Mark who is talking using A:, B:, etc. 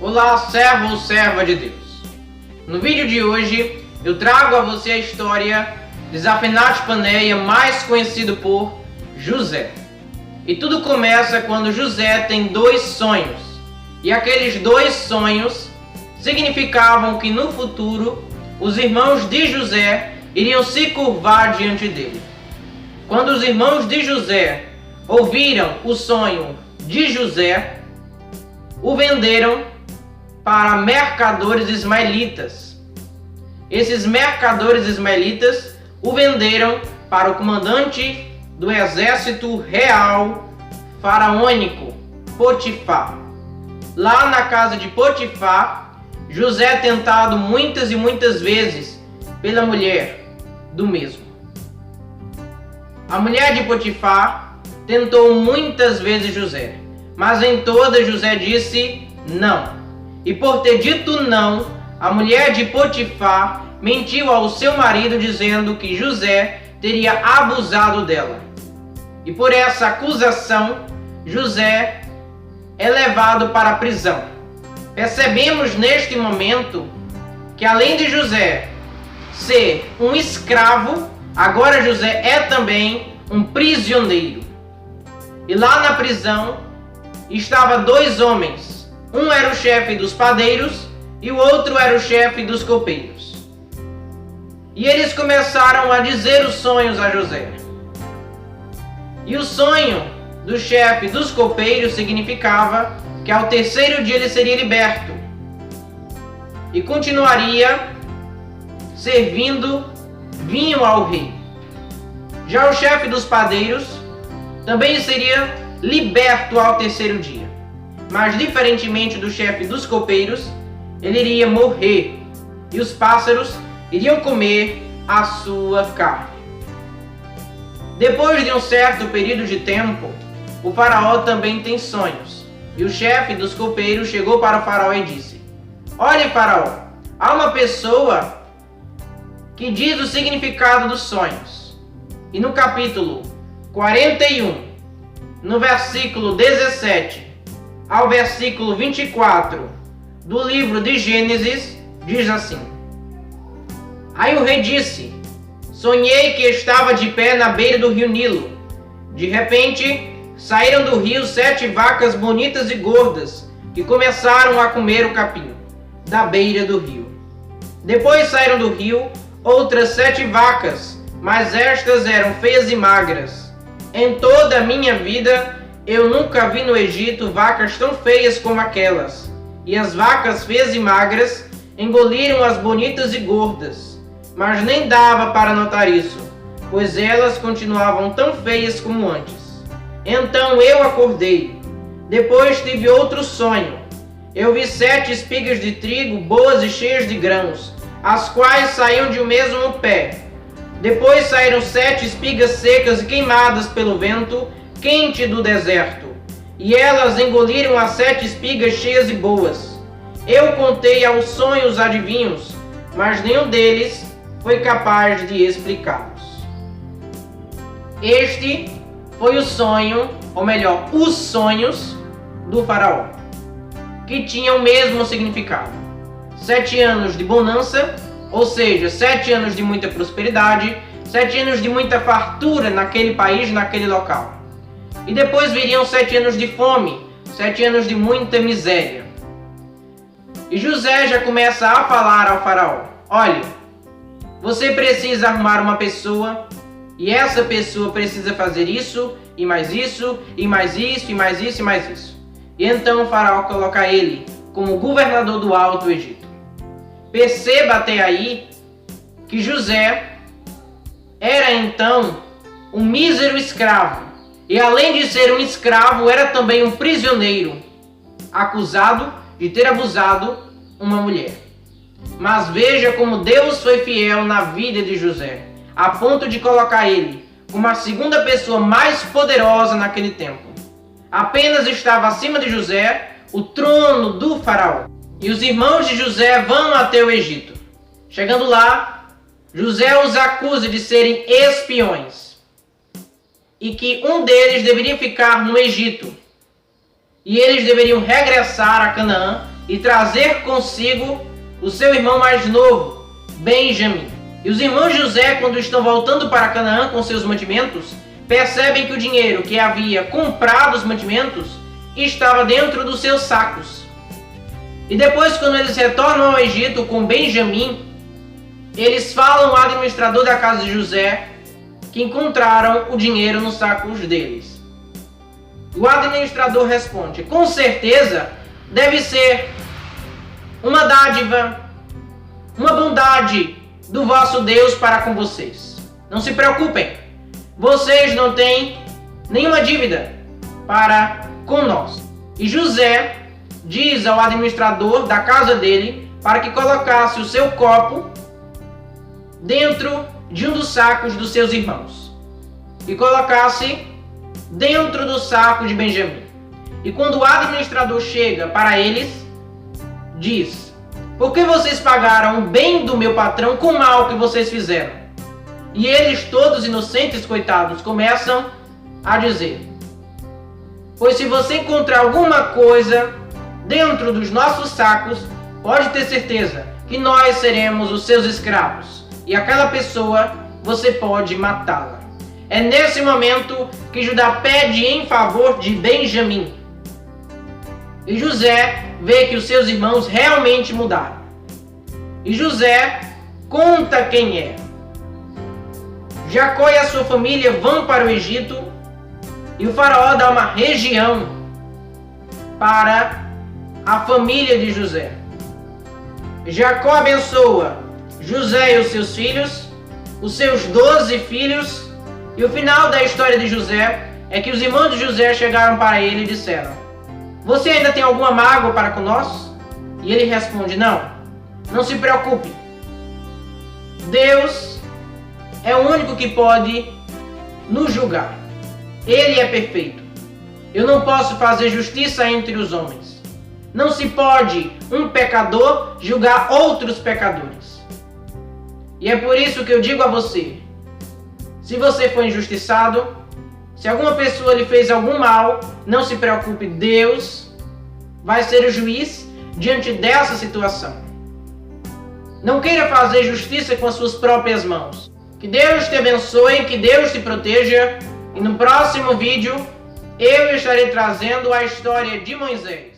A: Olá, servo ou serva de Deus. No vídeo de hoje eu trago a você a história de Zaphenat Paneah, mais conhecido por José. E tudo começa quando José tem dois sonhos. E aqueles dois sonhos significavam que no futuro os irmãos de José iriam se curvar diante dele. Quando os irmãos de José ouviram o sonho de José, o venderam para mercadores ismaelitas. Esses mercadores ismaelitas o venderam para o comandante do exército real faraônico, Potifar. Lá na casa de Potifar, José é tentado muitas e muitas vezes pela mulher do mesmo. A mulher de Potifar tentou muitas vezes José, mas em todas José disse não. E por ter dito não, a mulher de Potifar mentiu ao seu marido dizendo que José teria abusado dela. E por essa acusação, José é levado para a prisão. Percebemos neste momento que além de José ser um escravo, agora José é também um prisioneiro. E lá na prisão estava dois homens. Um era o chefe dos padeiros e o outro era o chefe dos copeiros. E eles começaram a dizer os sonhos a José. E o sonho do chefe dos copeiros significava que ao terceiro dia ele seria liberto e continuaria servindo vinho ao rei. Já o chefe dos padeiros também seria liberto ao terceiro dia. Mas diferentemente do chefe dos copeiros, ele iria morrer e os pássaros iriam comer a sua carne. Depois de um certo período de tempo, o faraó também tem sonhos. E o chefe dos copeiros chegou para o faraó e disse: "Olhe, faraó, há uma pessoa que diz o significado dos sonhos." E no capítulo 41, no versículo 17 ao versículo 24 do livro de Gênesis, diz assim: "Aí o rei disse: sonhei que estava de pé na beira do rio Nilo. De repente, saíram do rio 7 vacas bonitas e gordas, que começaram a comer o capim da beira do rio. Depois saíram do rio outras 7 vacas, mas estas eram feias e magras. Em toda a minha vida, eu nunca vi no Egito vacas tão feias como aquelas. E as vacas feias e magras engoliram as bonitas e gordas. Mas nem dava para notar isso, pois elas continuavam tão feias como antes. Então eu acordei. Depois tive outro sonho. Eu vi 7 espigas de trigo boas e cheias de grãos, as quais saíam de um mesmo pé. Depois saíram 7 espigas secas e queimadas pelo vento quente do deserto, e elas engoliram as 7 espigas cheias e boas. Eu contei aos sonhos adivinhos, mas nenhum deles foi capaz de explicá-los." Este foi o sonho, ou melhor, os sonhos do faraó, que tinham o mesmo significado. 7 anos de bonança, ou seja, 7 anos de muita prosperidade, 7 anos de muita fartura naquele país, naquele local. E depois viriam 7 anos de fome, 7 anos de muita miséria. E José já começa a falar ao faraó: "Olha, você precisa arrumar uma pessoa, e essa pessoa precisa fazer isso, e mais isso, e mais isso, e mais isso, e mais isso." E então o faraó coloca ele como governador do Alto Egito. Perceba até aí que José era então um mísero escravo. E além de ser um escravo, era também um prisioneiro, acusado de ter abusado uma mulher. Mas veja como Deus foi fiel na vida de José, a ponto de colocar ele como a segunda pessoa mais poderosa naquele tempo. Apenas estava acima de José o trono do faraó. E os irmãos de José vão até o Egito. Chegando lá, José os acusa de serem espiões e que um deles deveria ficar no Egito e eles deveriam regressar a Canaã e trazer consigo o seu irmão mais novo, Benjamim. E os irmãos de José, quando estão voltando para Canaã com seus mantimentos, percebem que o dinheiro que havia comprado os mantimentos estava dentro dos seus sacos. E depois, quando eles retornam ao Egito com Benjamim, eles falam ao administrador da casa de José que encontraram o dinheiro nos sacos deles. O administrador responde: com certeza deve ser uma dádiva, uma bondade do vosso Deus para com vocês. Não se preocupem, vocês não têm nenhuma dívida para com nós. E José diz ao administrador da casa dele para que colocasse o seu copo dentro de um dos sacos dos seus irmãos e colocasse dentro do saco de Benjamim. E quando o administrador chega para eles, diz: por que vocês pagaram o bem do meu patrão com o mal que vocês fizeram? E eles, todos inocentes, coitados, começam a dizer: pois se você encontrar alguma coisa dentro dos nossos sacos, pode ter certeza que nós seremos os seus escravos, e aquela pessoa você pode matá-la. É nesse momento que Judá pede em favor de Benjamim. E José vê que os seus irmãos realmente mudaram. E José conta quem é. Jacó e a sua família vão para o Egito, e o faraó dá uma região para a família de José. Jacó abençoa José e os seus filhos, os seus 12 filhos, e o final da história de José é que os irmãos de José chegaram para ele e disseram: você ainda tem alguma mágoa para com nós? E ele responde: não se preocupe. Deus é o único que pode nos julgar. Ele é perfeito. Eu não posso fazer justiça entre os homens. Não se pode um pecador julgar outros pecadores. E é por isso que eu digo a você: se você foi injustiçado, se alguma pessoa lhe fez algum mal, não se preocupe, Deus vai ser o juiz diante dessa situação. Não queira fazer justiça com as suas próprias mãos. Que Deus te abençoe, que Deus te proteja, e no próximo vídeo eu estarei trazendo a história de Moisés.